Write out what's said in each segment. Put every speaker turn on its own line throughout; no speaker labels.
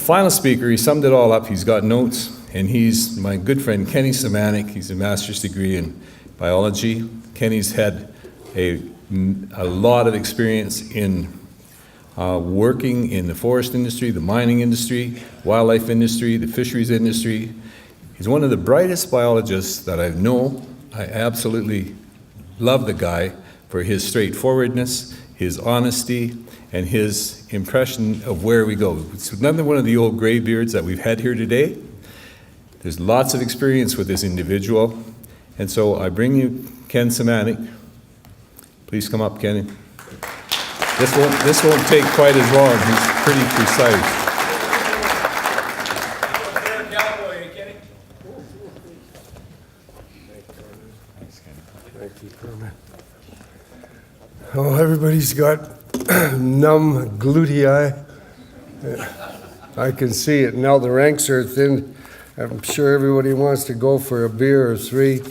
final speaker, he summed it all up. He's got notes, and he's my good friend Kenny Sumanik. He's a master's degree in biology. Kenny's had a lot of experience in working in the forest industry, the mining industry, wildlife industry, the fisheries industry. He's one of the brightest biologists that I know. I absolutely love the guy for his straightforwardness, his honesty, and his impression of where we go. It's another one of the old graybeards that we've had here today. There's lots of experience with this individual. And so I bring you Ken Sumanik. Please come up, Kenny. This won't take quite as long. He's pretty precise.
Oh, everybody's got numb glutei. I can see it now. The ranks are thin. I'm sure everybody wants to go for a beer or three.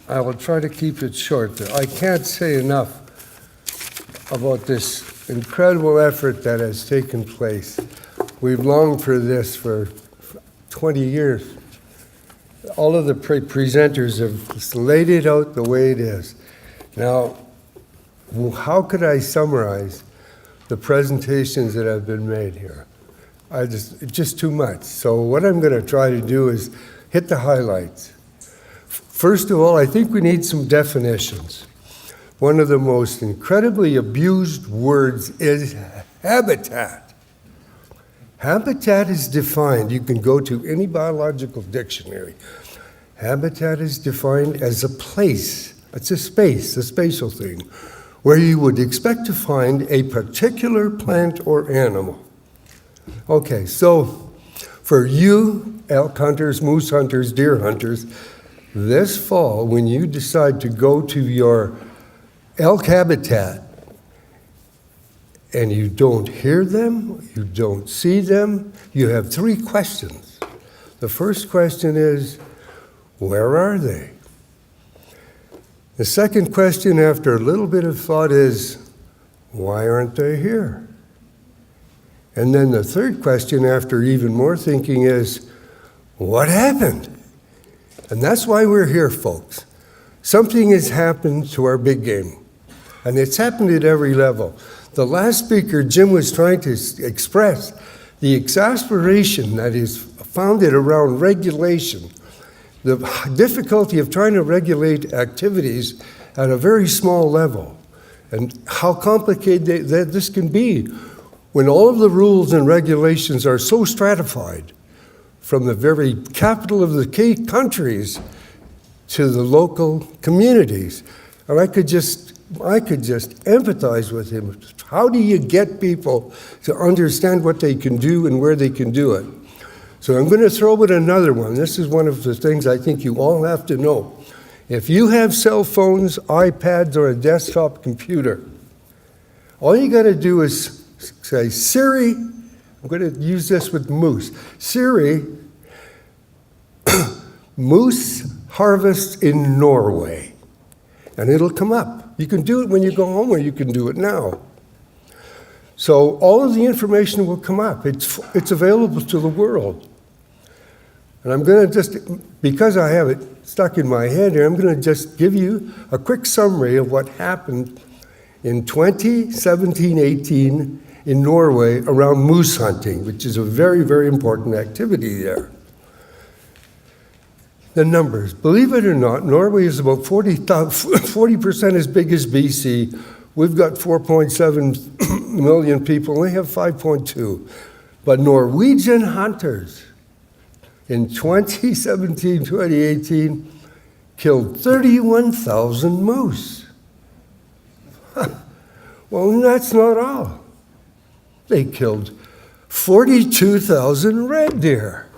I will try to keep it short. I can't say enough about this incredible effort that has taken place. We've longed for this for 20 years. All of the presenters have laid it out the way it is. Now, how could I summarize the presentations that have been made here? It's just too much. So what I'm going to try to do is hit the highlights. First of all, I think we need some definitions. One of the most incredibly abused words is habitat. Habitat is defined. You can go to any biological dictionary. Habitat is defined as a place. It's a space, a spatial thing, where you would expect to find a particular plant or animal. Okay, so for you elk hunters, moose hunters, deer hunters, this fall, when you decide to go to your elk habitat and you don't hear them, you don't see them, you have three questions. The first question is, where are they? The second question, after a little bit of thought, is, why aren't they here? And then the third question, after even more thinking, is, what happened? And that's why we're here, folks. Something has happened to our big game, and it's happened at every level. The last speaker, Jim, was trying to express the exasperation that is founded around regulation, the difficulty of trying to regulate activities at a very small level, and how complicated this can be when all of the rules and regulations are so stratified, from the very capital of the countries to the local communities. And I could just empathize with him. How do you get people to understand what they can do and where they can do it? So I'm going to throw in another one. This is one of the things I think you all have to know. If you have cell phones, iPads, or a desktop computer, all you got to do is say, Siri, I'm going to use this with moose. Siri, moose harvest in Norway. And it'll come up. You can do it when you go home, or you can do it now. So all of the information will come up. It's available to the world. And I'm going to just, because I have it stuck in my head here, I'm going to just give you a quick summary of what happened in 2017-18 in Norway around moose hunting, which is a very, very important activity there. The numbers, believe it or not, Norway is about 40% as big as BC. We've got 4.7 million people, and they have 5.2. But Norwegian hunters in 2017-2018 killed 31,000 moose. Well, that's not all. They killed 42,000 red deer.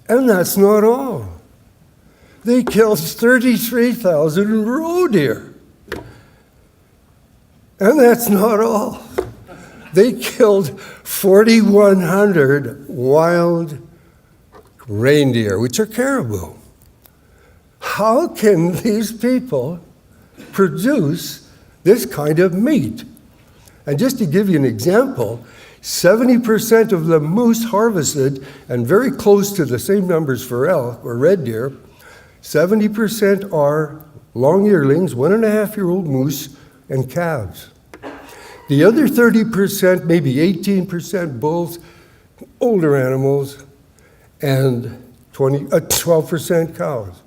And that's not all. They killed 33,000 roe deer. And that's not all. They killed 4,100 wild reindeer, which are caribou. How can these people produce this kind of meat? And just to give you an example, 70% of the moose harvested, and very close to the same numbers for elk or red deer, 70% are long yearlings, 1.5-year-old moose and calves. The other 30%, maybe 18% bulls, older animals, and 12% cows.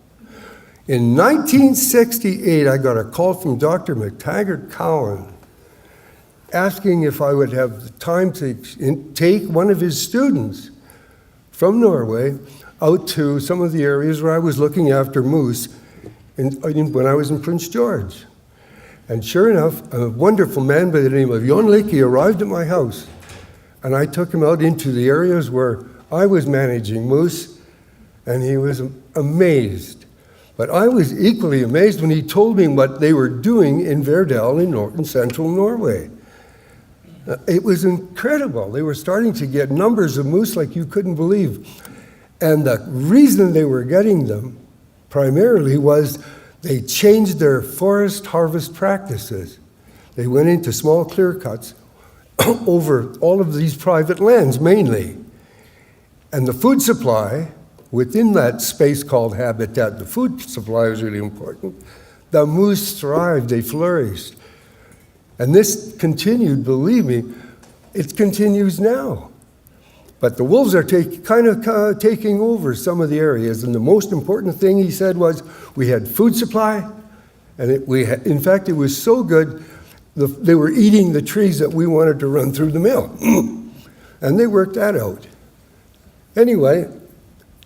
In 1968, I got a call from Dr. McTaggart Cowan asking if I would have the time to take one of his students from Norway out to some of the areas where I was looking after moose when I was in Prince George. And sure enough, a wonderful man by the name of Jon Licky arrived at my house, and I took him out into the areas where I was managing moose, and he was amazed. But I was equally amazed when he told me what they were doing in Verdal in central Norway. It was incredible. They were starting to get numbers of moose like you couldn't believe. And the reason they were getting them primarily was they changed their forest harvest practices. They went into small clear cuts over all of these private lands mainly. And the food supply within that space called habitat, the food supply was really important. The moose thrived, they flourished. And this continued, believe me, it continues now. But the wolves are taking over some of the areas. And the most important thing he said was we had food supply, and in fact, it was so good, they were eating the trees that we wanted to run through the mill. And they worked that out. Anyway,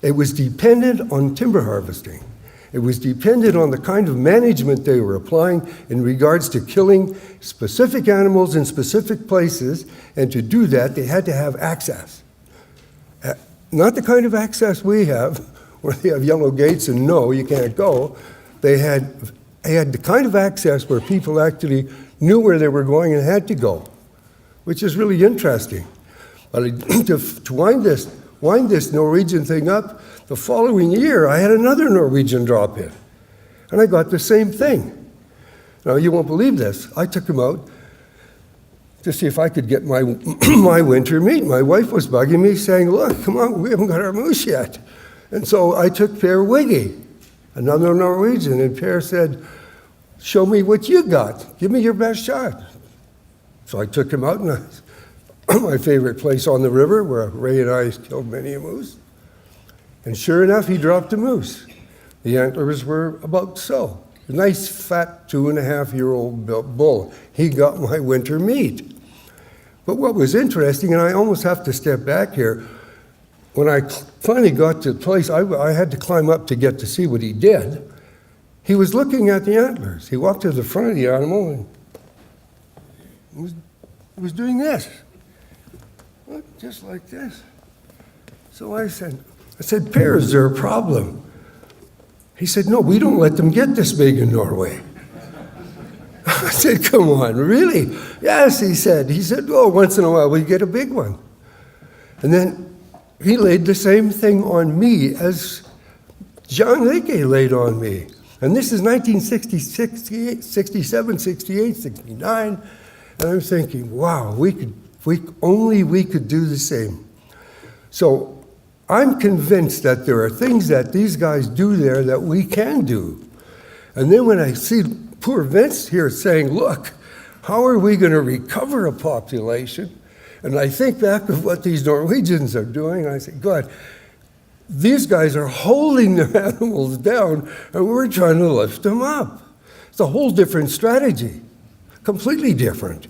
it was dependent on timber harvesting. It was dependent on the kind of management they were applying in regards to killing specific animals in specific places, and to do that, they had to have access. Not the kind of access we have, where they have yellow gates and no, you can't go. They had the kind of access where people actually knew where they were going and had to go, which is really interesting. But to wind this Norwegian thing up, the following year, I had another Norwegian drop in, and I got the same thing. Now, you won't believe this. I took him out to see if I could get my, my winter meat. My wife was bugging me, saying, look, come on, we haven't got our moose yet. And so I took Per Wiggy, another Norwegian, and Per said, show me what you got. Give me your best shot. So I took him out, and my favorite place on the river, where Ray and I killed many a moose. And sure enough, he dropped a moose. The antlers were about so. A nice, fat 2.5-year-old bull. He got my winter meat. But what was interesting, and I almost have to step back here, when I finally got to the place, I had to climb up to get to see what he did. He was looking at the antlers. He walked to the front of the animal and was doing this. Look, just like this. So I said, Per, is there a problem? He said, no, we don't let them get this big in Norway. I said, come on, really? Yes, he said. He said, oh, once in a while we get a big one. And then he laid the same thing on me as Jon Licky laid on me. And this is 1966, 67, 68, 69. And I'm thinking, wow, we could do the same. So I'm convinced that there are things that these guys do there that we can do. And then when I see poor Vince here saying, look, how are we going to recover a population? And I think back of what these Norwegians are doing, and I say, God, these guys are holding their animals down, and we're trying to lift them up. It's a whole different strategy, completely different.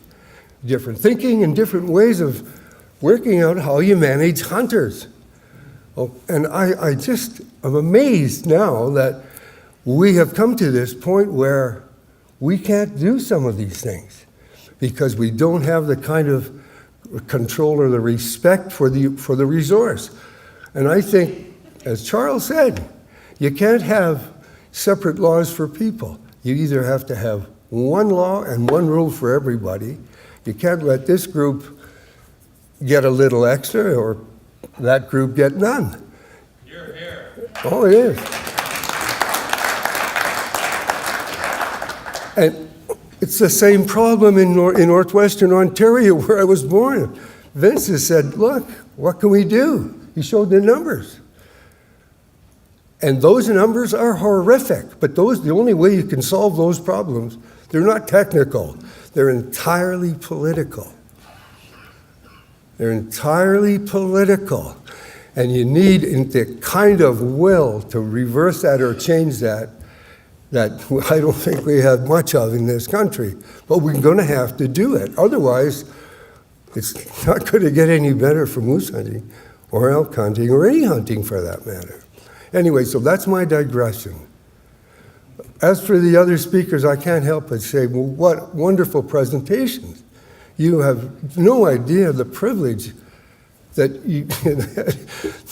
Different thinking and different ways of working out how you manage hunters. Oh, and I'm amazed now that we have come to this point where we can't do some of these things because we don't have the kind of control or the respect for the resource. And I think, as Charles said, you can't have separate laws for people. You either have to have one law and one rule for everybody. You can't let this group get a little extra or that group get none.
You're here.
Oh, it is. And It's the same problem in northwestern Ontario where I was born. Vince has said, look, what can we do? He showed the numbers. And those numbers are horrific, but the only way you can solve those problems, they're not technical, they're entirely political. They're entirely political. And you need the kind of will to reverse that or change that I don't think we have much of in this country. But we're going to have to do it. Otherwise, it's not going to get any better for moose hunting or elk hunting or any hunting for that matter. Anyway, so that's my digression. As for the other speakers, I can't help but say, well, what wonderful presentations. You have no idea the privilege that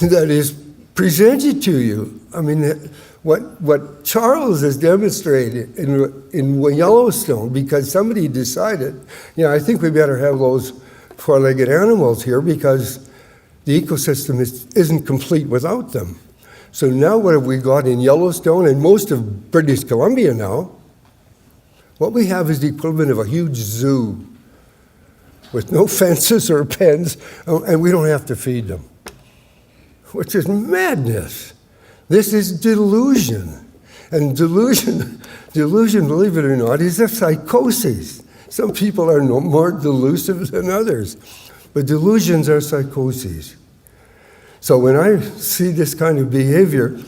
that is presented to you. I mean, what Charles has demonstrated in Yellowstone, because somebody decided, I think we better have those four-legged animals here because the ecosystem isn't complete without them. So now what have we got in Yellowstone and most of British Columbia now? What we have is the equivalent of a huge zoo with no fences or pens, and we don't have to feed them, which is madness. This is delusion. And delusion, believe it or not, is a psychosis. Some people are no more delusive than others, but delusions are psychoses. So when I see this kind of behavior,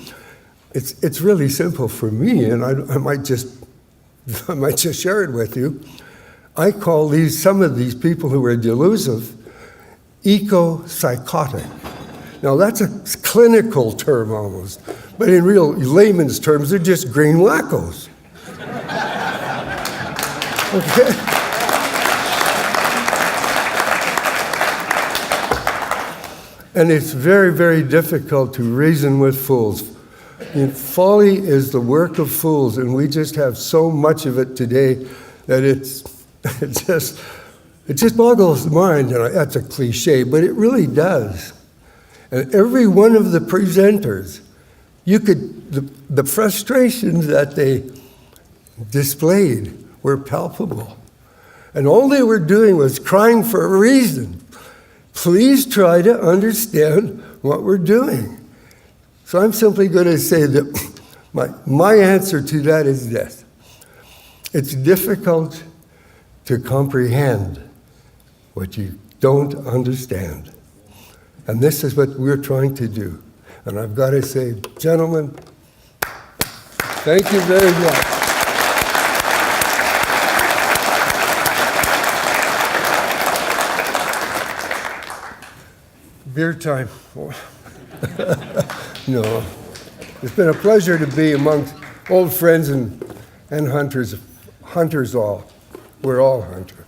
it's really simple for me, and I might just share it with you. I call some of these people who are delusive eco-psychotic. Now that's a clinical term almost, but in real layman's terms, they're just green wackos. Okay? And it's very, very difficult to reason with fools. Folly is the work of fools, and we just have so much of it today that it just boggles the mind. That's a cliche, but it really does. And every one of the presenters, the frustrations that they displayed were palpable. And all they were doing was crying for a reason. Please try to understand what we're doing. So I'm simply going to say that my answer to that is this. It's difficult to comprehend what you don't understand. And this is what we're trying to do. And I've got to say, gentlemen, thank you very much. Beer time. No. It's been a pleasure to be amongst old friends and hunters all. We're all hunters.